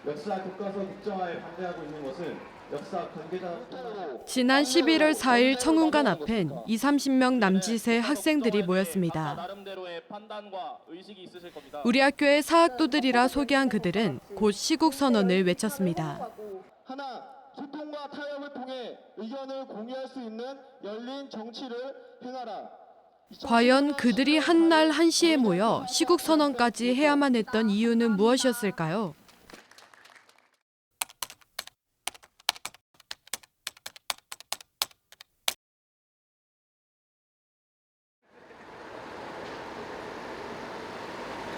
역사 교과서 국정화에 반대하고 있는 것은 역사 관계자 지난 11월 4일 청운관 앞엔 20-30명 남짓의 학생들이 모였습니다. 우리 학교의 사학도들이라 소개한 그들은 곧 시국 선언을 외쳤습니다. 하나, 소통과 타협을 통해 의견을 공유할 수 있는 열린 정치를 행하라. 과연 그들이 한날 한시에 모여 시국 선언까지 해야만 했던 이유는 무엇이었을까요?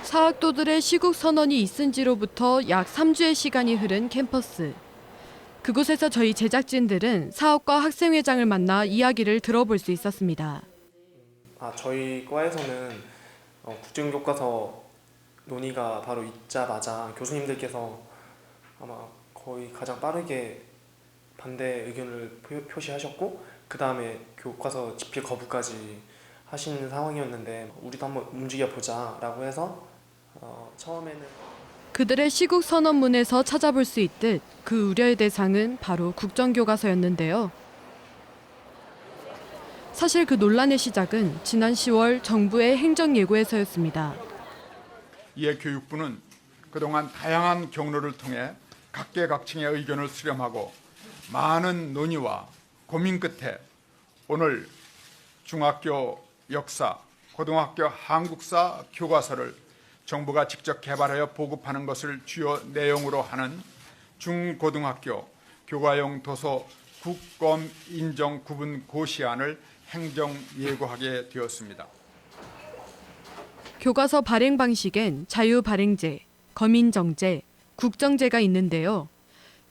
사학도들의 시국 선언이 있은 지로부터 약 3주의 시간이 흐른 캠퍼스. 그곳에서 저희 제작진들은 사학과 학생회장을 만나 이야기를 들어볼 수 있었습니다. 저희 과에서는 국정교과서 논의가 바로 있자마자 교수님들께서 아마 거의 가장 빠르게 반대 의견을 표시하셨고 그 다음에 교과서 집필 거부까지 하신 상황이었는데 우리도 한번 움직여보자라고 해서 처음에는 그들의 시국 선언문에서 찾아볼 수 있듯 그 우려의 대상은 바로 국정교과서였는데요. 사실 그 논란의 시작은 지난 10월 정부의 행정예고에서였습니다. 이에 교육부는 그동안 다양한 경로를 통해 각계각층의 의견을 수렴하고 많은 논의와 고민 끝에 오늘 중학교 역사, 고등학교 한국사 교과서를 정부가 직접 개발하여 보급하는 것을 주요 내용으로 하는 중고등학교 교과용 도서 국검 인정 구분 고시안을 행정 예고하게 되었습니다. 교과서 발행 방식엔 자유발행제, 검인정제, 국정제가 있는데요.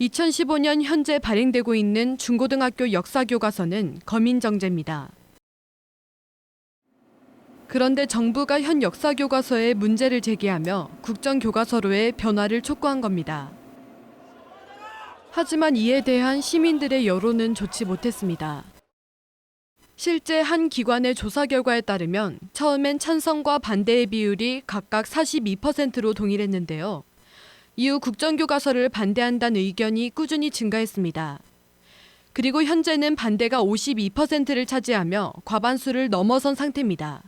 2015년 현재 발행되고 있는 중고등학교 역사교과서는 검인정제입니다. 그런데 정부가 현 역사교과서에 문제를 제기하며 국정교과서로의 변화를 촉구한 겁니다. 하지만 이에 대한 시민들의 여론은 좋지 못했습니다. 실제 한 기관의 조사 결과에 따르면 처음엔 찬성과 반대의 비율이 각각 42%로 동일했는데요. 이후 국정교과서를 반대한다는 의견이 꾸준히 증가했습니다. 그리고 현재는 반대가 52%를 차지하며 과반수를 넘어선 상태입니다.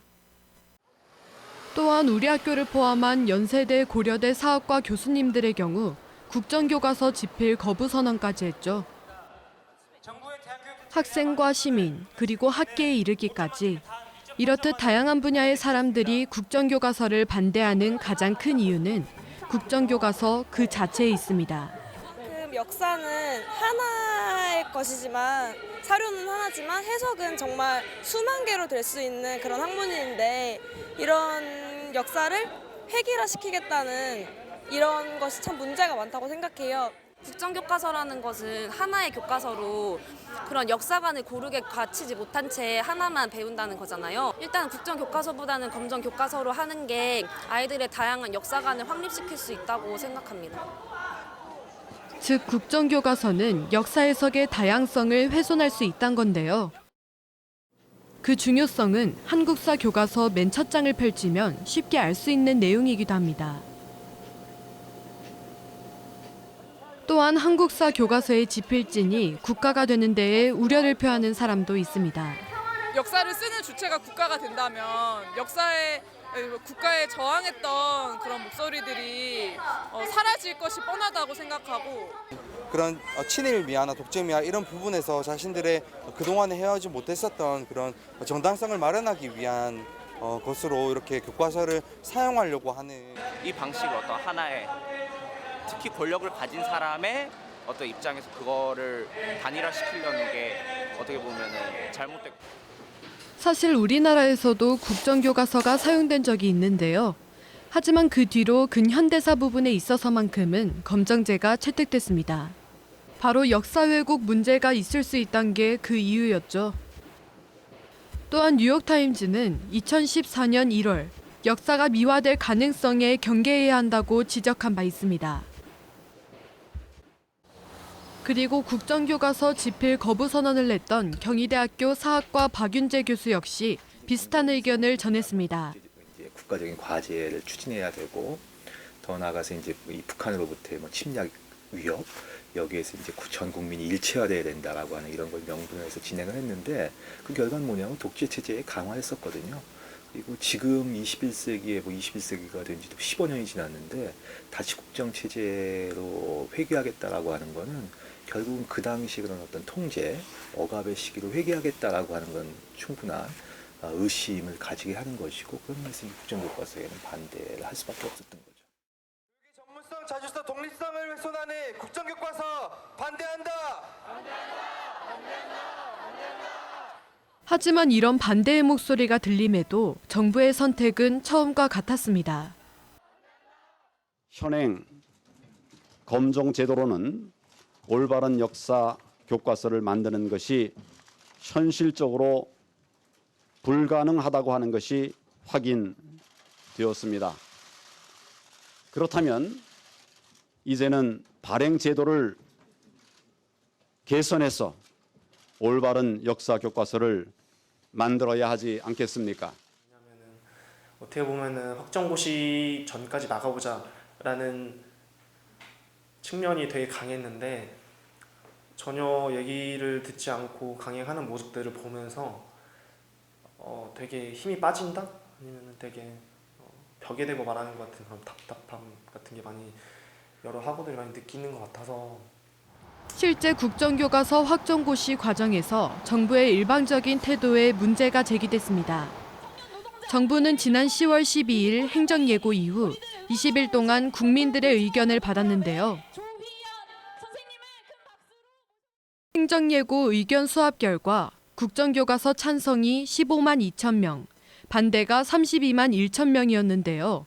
또한 우리 학교를 포함한 연세대, 고려대 사학과 교수님들의 경우 국정교과서 집필 거부 선언까지 했죠. 학생과 시민, 그리고 학계에 이르기까지 이렇듯 다양한 분야의 사람들이 국정교과서를 반대하는 가장 큰 이유는 국정교과서 그 자체에 있습니다. 역사는 하나의 것이지만 사료는 하나지만 해석은 정말 수만 개로 될 수 있는 그런 학문인데 이런 역사를 획일화시키겠다는 이런 것이 참 문제가 많다고 생각해요. 국정교과서라는 것은 하나의 교과서로 그런 역사관을 고르게 갖추지 못한 채 하나만 배운다는 거잖아요. 일단 국정교과서보다는 검정교과서로 하는 게 아이들의 다양한 역사관을 확립시킬 수 있다고 생각합니다. 즉 국정교과서는 역사 해석의 다양성을 훼손할 수 있다는 건데요. 그 중요성은 한국사 교과서 맨 첫 장을 펼치면 쉽게 알 수 있는 내용이기도 합니다. 또한 한국사 교과서의 집필진이 국가가 되는 데에 우려를 표하는 사람도 있습니다. 역사를 쓰는 주체가 국가가 된다면 국가에 저항했던 그런 목소리들이 사라질 것이 뻔하다고 생각하고 그런 친일 미화나 독재 미화 이런 부분에서 자신들의 그동안에 해오지 못했었던 그런 정당성을 마련하기 위한 것으로 이렇게 교과서를 사용하려고 하는 이 방식을 어떤 하나의 특히 권력을 가진 사람의 어떤 입장에서 그거를 단일화시키려는 게 어떻게 보면은 잘못됐고. 사실 우리나라에서도 국정교과서가 사용된 적이 있는데요. 하지만 그 뒤로 근현대사 부분에 있어서만큼은 검정제가 채택됐습니다. 바로 역사 왜곡 문제가 있을 수 있다는 게 그 이유였죠. 또한 뉴욕타임즈는 2014년 1월 역사가 미화될 가능성에 경계해야 한다고 지적한 바 있습니다. 그리고 국정교과서 집필 거부 선언을 냈던 경희대학교 사학과 박윤재 교수 역시 비슷한 의견을 전했습니다. 국가적인 과제를 추진해야 되고 더 나아가서 이제 이 북한으로부터의 뭐 침략 위협, 여기에서 이제 전 국민이 일체화돼야 된다라고 하는 이런 걸 명분에서 진행을 했는데 그 결과는 뭐냐면 독재 체제에 강화했었거든요. 그리고 지금 21세기에 뭐 21세기가 된 지도 15년이 지났는데 다시 국정 체제로 회귀하겠다라고 하는 거는 결국은 그 당시 그런 어떤 통제, 억압의 시기로 회귀하겠다라고 하는 건 충분한 의심을 가지게 하는 것이고, 그런 면에서 국정교과서에는 반대를 할 수밖에 없었던 거죠. 전문성, 자주성, 독립성을 훼손하는 국정교과서 반대한다. 하지만 이런 반대의 목소리가 들림에도 정부의 선택은 처음과 같았습니다. 현행 검정 제도로는 올바른 역사 교과서를 만드는 것이 현실적으로 불가능하다고 하는 것이 확인되었습니다. 그렇다면 이제는 발행 제도를 개선해서 올바른 역사 교과서를 만들어야 하지 않겠습니까? 왜냐면은 어떻게 보면은 확정고시 전까지 나가보자라는 측면이 되게 강했는데 전혀 얘기를 듣지 않고 강행하는 모습들을 보면서 되게 힘이 빠진다? 아니면 되게 벽에 대고 말하는 것 같은 그런 답답함 같은 게 많이 여러 학우들이 많이 느끼는 것 같아서. 실제 국정교과서 확정고시 과정에서 정부의 일방적인 태도에 문제가 제기됐습니다. 정부는 지난 10월 12일 행정예고 이후 20일 동안 국민들의 의견을 받았는데요. 행정예고 의견 수합 결과 국정교과서 찬성이 15만 2천 명, 반대가 32만 1천 명이었는데요.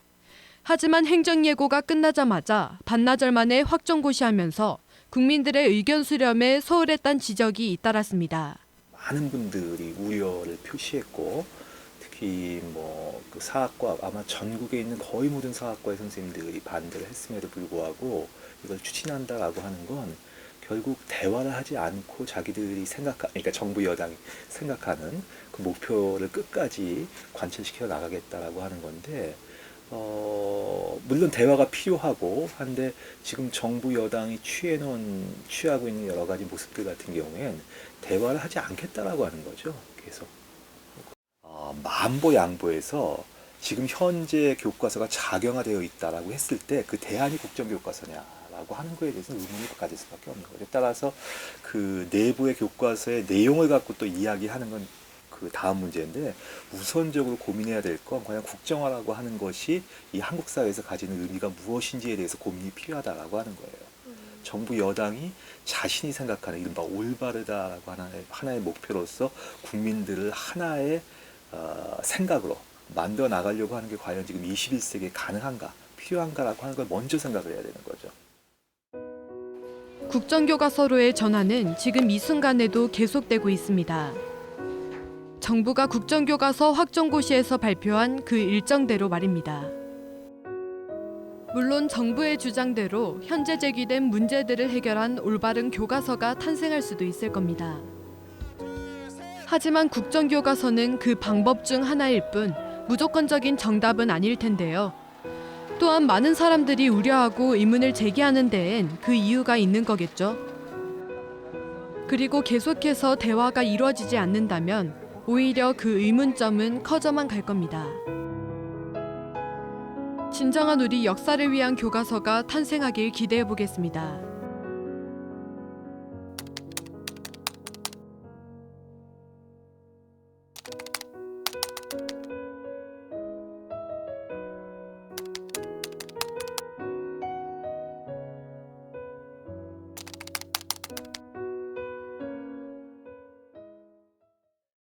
하지만 행정예고가 끝나자마자 반나절 만에 확정고시하면서 국민들의 의견 수렴에 소홀했다는 지적이 잇따랐습니다. 많은 분들이 우려를 표시했고, 특히 그 사학과, 아마 전국에 있는 거의 모든 사학과의 선생님들이 반대를 했음에도 불구하고 이걸 추진한다라고 하는 건 결국 대화를 하지 않고 자기들이 그러니까 정부 여당이 생각하는 그 목표를 끝까지 관철시켜 나가겠다라고 하는 건데, 물론 대화가 필요하고 한데 지금 정부 여당이 취하고 있는 여러 가지 모습들 같은 경우엔 대화를 하지 않겠다라고 하는 거죠. 계속 만보 양보해서 지금 현재 교과서가 작용화되어 있다라고 했을 때 그 대안이 국정교과서냐라고 하는 거에 대해서는 의문을 가질 수밖에 없는 거죠. 따라서 그 내부의 교과서의 내용을 갖고 또 이야기하는 건 그 다음 문제인데, 우선적으로 고민해야 될 건 과연 국정화라고 하는 것이 이 한국 사회에서 가지는 의미가 무엇인지에 대해서 고민이 필요하다라고 하는 거예요. 정부 여당이 자신이 생각하는 이른바 올바르다라고 하나의 목표로서 국민들을 하나의 생각으로 만들어 나가려고 하는 게 과연 지금 21세기에 가능한가, 필요한가라고 하는 걸 먼저 생각을 해야 되는 거죠. 국정교과서로의 전환은 지금 이 순간에도 계속되고 있습니다. 정부가 국정교과서 확정고시에서 발표한 그 일정대로 말입니다. 물론 정부의 주장대로 현재 제기된 문제들을 해결한 올바른 교과서가 탄생할 수도 있을 겁니다. 하지만 국정교과서는 그 방법 중 하나일 뿐 무조건적인 정답은 아닐 텐데요. 또한 많은 사람들이 우려하고 의문을 제기하는 데엔 그 이유가 있는 거겠죠. 그리고 계속해서 대화가 이루어지지 않는다면 오히려 그 의문점은 커져만 갈 겁니다. 진정한 우리 역사를 위한 교과서가 탄생하길 기대해 보겠습니다.